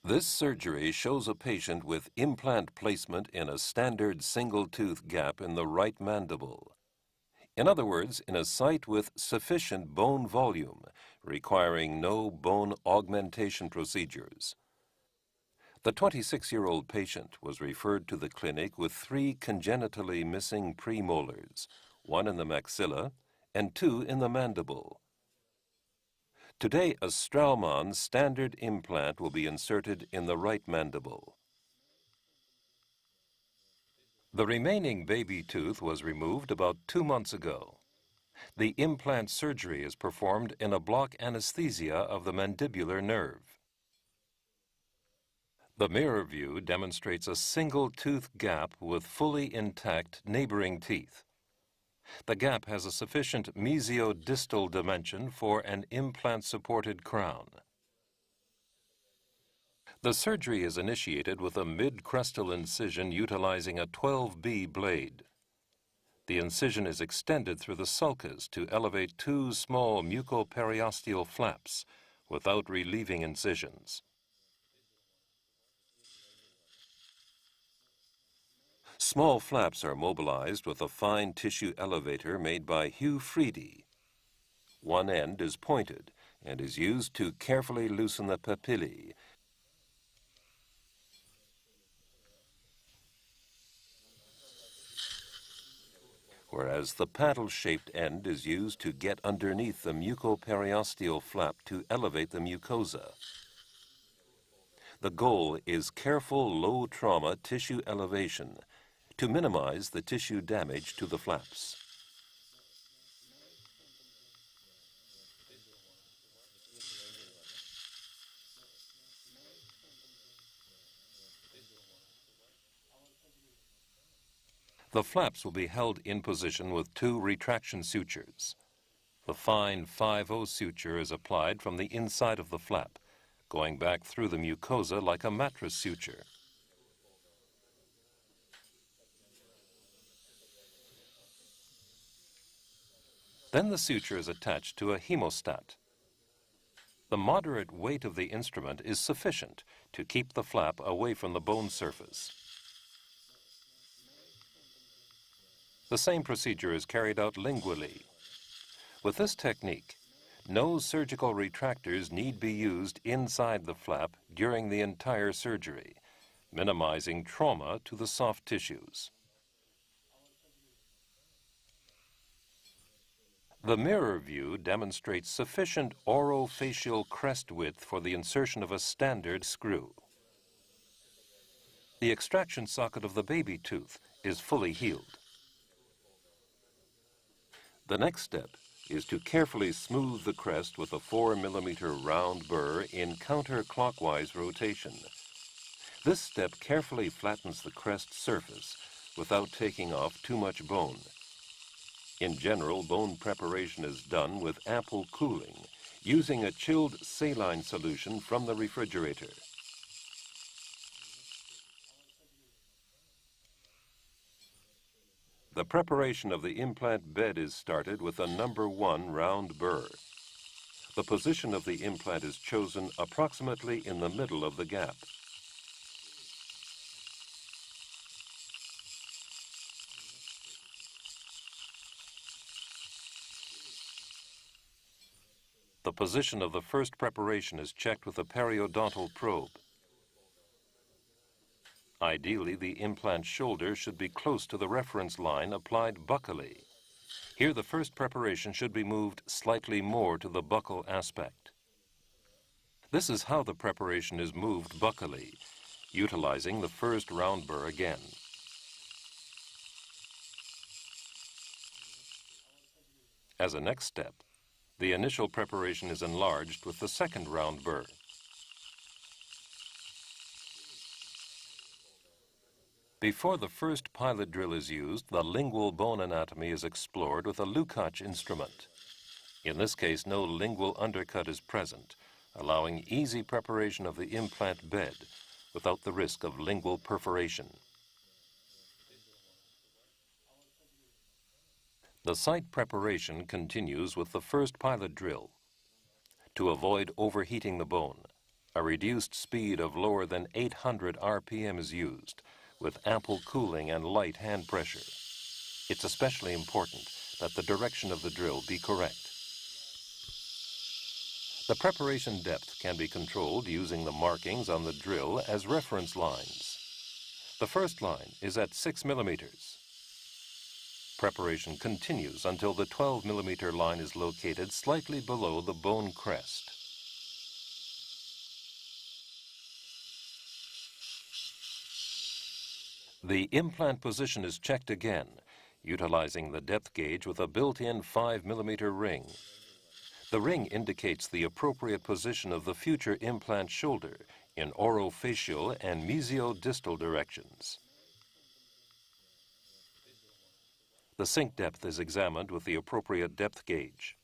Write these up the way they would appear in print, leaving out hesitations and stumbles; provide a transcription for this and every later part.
This surgery shows a patient with implant placement in a standard single-tooth gap in the right mandible. In other words, in a site with sufficient bone volume, requiring no bone augmentation procedures. The 26-year-old patient was referred to the clinic with 3 congenitally missing premolars, 1 in the maxilla and 2 in the mandible. Today, a Straumann standard implant will be inserted in the right mandible. The remaining baby tooth was removed about 2 months ago. The implant surgery is performed in a block anesthesia of the mandibular nerve. The mirror view demonstrates a single tooth gap with fully intact neighboring teeth. The gap has a sufficient mesiodistal dimension for an implant-supported crown. The surgery is initiated with a mid-crestal incision utilizing a 12B blade. The incision is extended through the sulcus to elevate 2 small mucoperiosteal flaps without relieving incisions. Small flaps are mobilized with a fine tissue elevator made by Hugh Freedy. One end is pointed and is used to carefully loosen the papillae. Whereas the paddle-shaped end is used to get underneath the mucoperiosteal flap to elevate the mucosa. The goal is careful low-trauma tissue elevation to minimize the tissue damage to the flaps. The flaps will be held in position with 2 retraction sutures. The fine 5-0 suture is applied from the inside of the flap, going back through the mucosa like a mattress suture. Then the suture is attached to a hemostat. The moderate weight of the instrument is sufficient to keep the flap away from the bone surface. The same procedure is carried out lingually. With this technique, no surgical retractors need be used inside the flap during the entire surgery, minimizing trauma to the soft tissues. The mirror view demonstrates sufficient orofacial crest width for the insertion of a standard screw. The extraction socket of the baby tooth is fully healed. The next step is to carefully smooth the crest with a 4mm round burr in counterclockwise rotation. This step carefully flattens the crest surface without taking off too much bone. In general, bone preparation is done with ample cooling, using a chilled saline solution from the refrigerator. The preparation of the implant bed is started with a number 1 round burr. The position of the implant is chosen approximately in the middle of the gap. The position of the first preparation is checked with a periodontal probe. Ideally, the implant shoulder should be close to the reference line applied buccally. Here, the first preparation should be moved slightly more to the buccal aspect. This is how the preparation is moved buccally, utilizing the first round burr again. As a next step, the initial preparation is enlarged with the second round burr. Before the first pilot drill is used, the lingual bone anatomy is explored with a Lukács instrument. In this case, no lingual undercut is present, allowing easy preparation of the implant bed without the risk of lingual perforation. The site preparation continues with the first pilot drill. To avoid overheating the bone, A reduced speed of lower than 800 RPM is used, with ample cooling and light hand pressure. It's especially important that the direction of the drill be correct. The preparation depth can be controlled using the markings on the drill as reference lines. The first line is at 6 millimeters. Preparation continues until the 12 millimeter line is located slightly below the bone crest. The implant position is checked again, utilizing the depth gauge with a built-in 5 millimeter ring. The ring indicates the appropriate position of the future implant shoulder in orofacial and mesiodistal directions. The sink depth is examined with the appropriate depth gauge.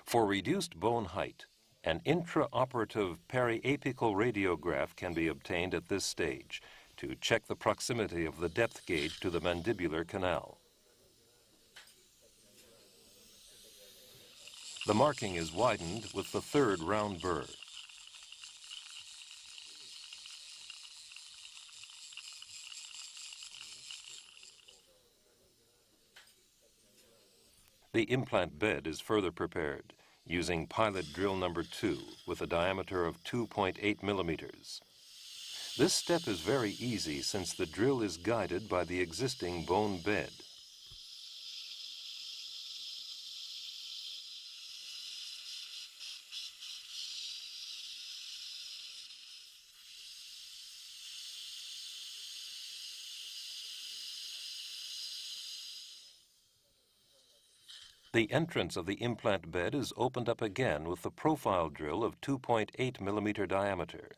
For reduced bone height, an intraoperative periapical radiograph can be obtained at this stage to check the proximity of the depth gauge to the mandibular canal. The marking is widened with the third round burr. The implant bed is further prepared using pilot drill number 2 with a diameter of 2.8 millimeters. This step is very easy since the drill is guided by the existing bone bed. The entrance of the implant bed is opened up again with the profile drill of 2.8 millimeter diameter.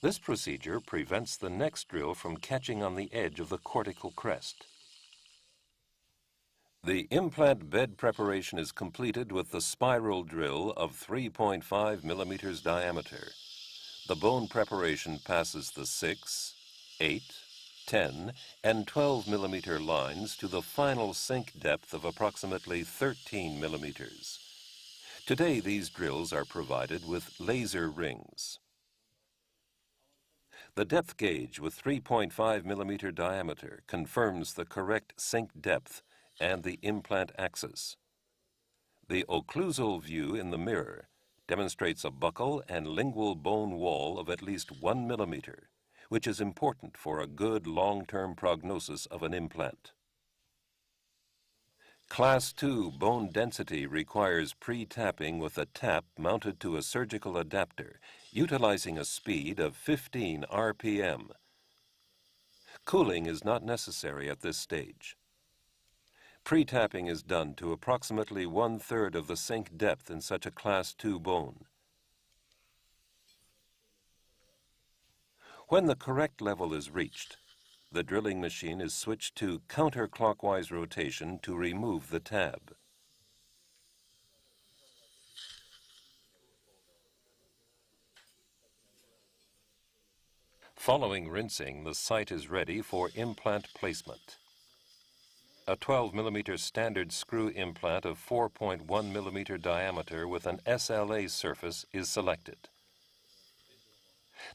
This procedure prevents the next drill from catching on the edge of the cortical crest. The implant bed preparation is completed with the spiral drill of 3.5 millimeters diameter. The bone preparation passes the 6, 8, 10, and 12 millimeter lines to the final sink depth of approximately 13 millimeters. Today, these drills are provided with laser rings. The depth gauge with 3.5 millimeter diameter confirms the correct sink depth and the implant axis. The occlusal view in the mirror demonstrates a buccal and lingual bone wall of at least 1 millimeter, which is important for a good long-term prognosis of an implant. Class 2 bone density requires pre-tapping with a tap mounted to a surgical adapter, utilizing a speed of 15 RPM. Cooling is not necessary at this stage. Pre-tapping is done to approximately 1/3 of the sink depth in such a Class 2 bone. When the correct level is reached, the drilling machine is switched to counterclockwise rotation to remove the tab. Following rinsing, the site is ready for implant placement. A 12 millimeter standard screw implant of 4.1 millimeter diameter with an SLA surface is selected.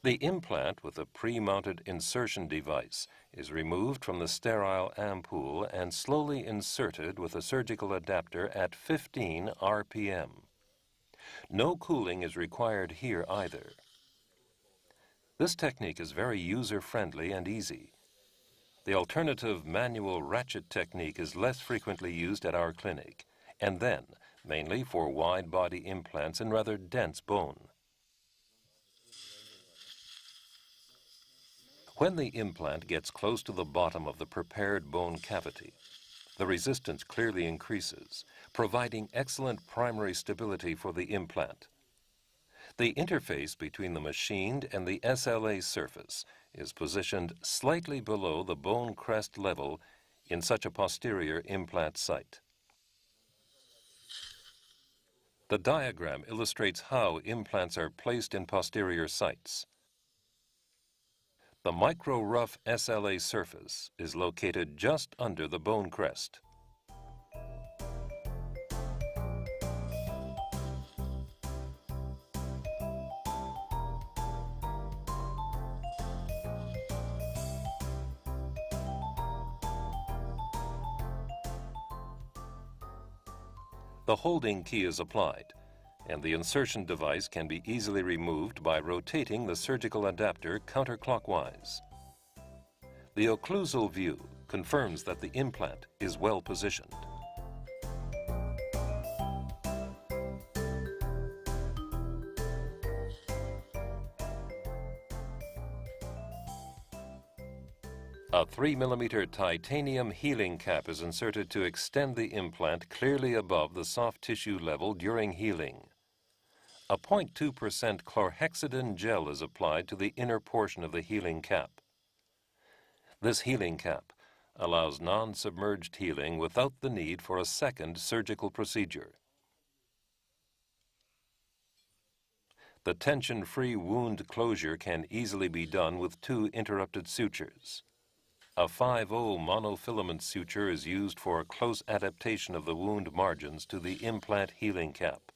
The implant with a pre-mounted insertion device is removed from the sterile ampoule and slowly inserted with a surgical adapter at 15 RPM. No cooling is required here either. This technique is very user-friendly and easy. The alternative manual ratchet technique is less frequently used at our clinic, and then mainly for wide-body implants in rather dense bone. When the implant gets close to the bottom of the prepared bone cavity, the resistance clearly increases, providing excellent primary stability for the implant. The interface between the machined and the SLA surface is positioned slightly below the bone crest level in such a posterior implant site. The diagram illustrates how implants are placed in posterior sites. The micro-rough SLA surface is located just under the bone crest. The holding key is applied, and the insertion device can be easily removed by rotating the surgical adapter counterclockwise. The occlusal view confirms that the implant is well positioned. A 3 mm titanium healing cap is inserted to extend the implant clearly above the soft tissue level during healing. A 0.2% chlorhexidine gel is applied to the inner portion of the healing cap. This healing cap allows non-submerged healing without the need for a second surgical procedure. The tension-free wound closure can easily be done with 2 interrupted sutures. A 5-0 monofilament suture is used for close adaptation of the wound margins to the implant healing cap.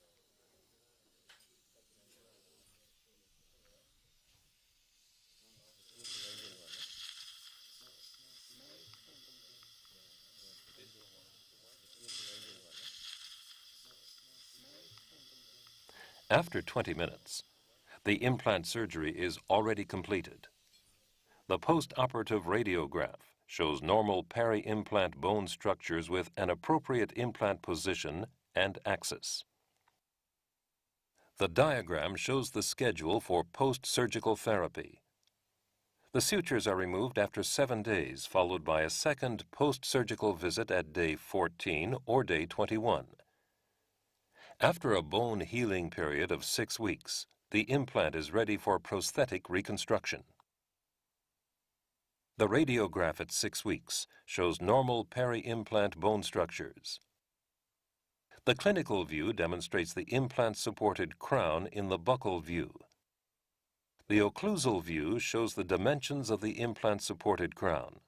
After 20 minutes, the implant surgery is already completed. The post-operative radiograph shows normal peri-implant bone structures with an appropriate implant position and axis. The diagram shows the schedule for post-surgical therapy. The sutures are removed after 7 days, followed by a second post-surgical visit at day 14 or day 21. After a bone healing period of 6 weeks, the implant is ready for prosthetic reconstruction. The radiograph at 6 weeks shows normal peri-implant bone structures. The clinical view demonstrates the implant-supported crown in the buccal view. The occlusal view shows the dimensions of the implant-supported crown.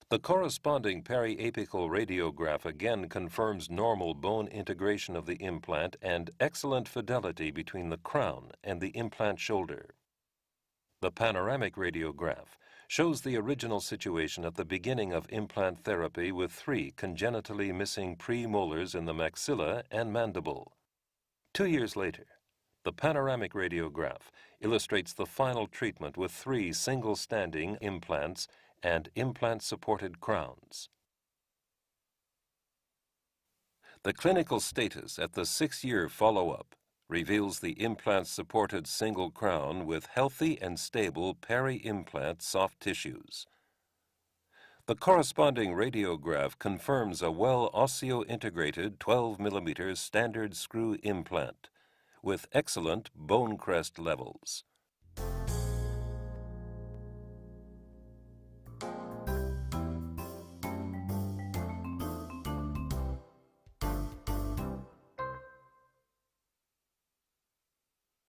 The corresponding periapical radiograph again confirms normal bone integration of the implant and excellent fidelity between the crown and the implant shoulder. The panoramic radiograph shows the original situation at the beginning of implant therapy with 3 congenitally missing premolars in the maxilla and mandible. 2 years later, the panoramic radiograph illustrates the final treatment with 3 single-standing implants and implant-supported crowns. The clinical status at the 6-year follow-up reveals the implant-supported single crown with healthy and stable peri-implant soft tissues. The corresponding radiograph confirms a well osseo-integrated 12 mm standard screw implant with excellent bone crest levels.